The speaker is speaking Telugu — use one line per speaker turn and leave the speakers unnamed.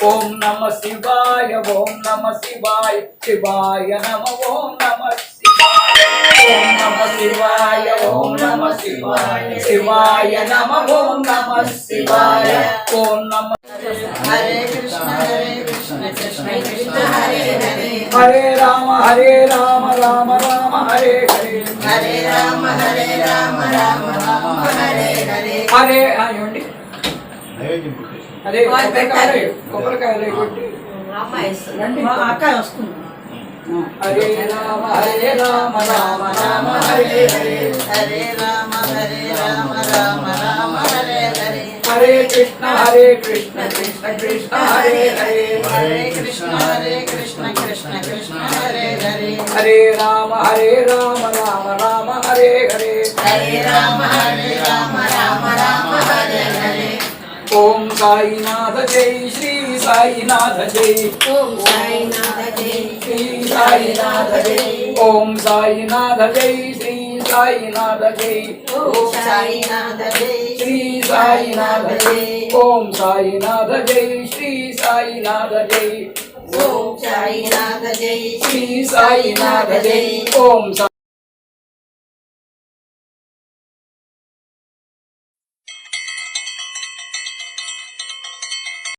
ఓం నమ శివాయ ఓం నమ శివాయ శివాయ నమ ఓం నమ శివాయ ఓం నమ శివాయ ఓం నమ శివాయ శివాయ నమ ఓం నమ శివాయ ఓం నమ
హరే కృష్ణ కృష్ణ కృష్ణ హరే హరే
హరే రామ రామ రామ హరే హరే
హరే రామ రామ రామ హరే హరే
హరే అయ్యండి అదే కొబ్బరికాయలు కొట్టి రండి.
అక్క వస్తుంది
హరే రామ రామ రామ హరే హరే
హరే రామ రామ రామ హరే హరే
హరే కృష్ణ కృష్ణ కృష్ణ హరే హరే
హరే కృష్ణ కృష్ణ కృష్ణ హరే హరే
హరే రామ రామ రామ హరే హరే
హరే రామ రామ హరే హరే
ఓం సాయినాథ జై శ్రీ సాయినాథ జై
ఓం సాయినాథ జై
శ్రీ సాయినాథ జై ఓం సాయినాథ జై శ్రీ సాయినాథ జై
ఓం సాయినాథ జై
శ్రీ సాయినాథ జై ఓం సాయినాథ జై శ్రీ సాయినాథ జై
ఓం సాయినాథ జై
శ్రీ సాయినాథ జై ఓం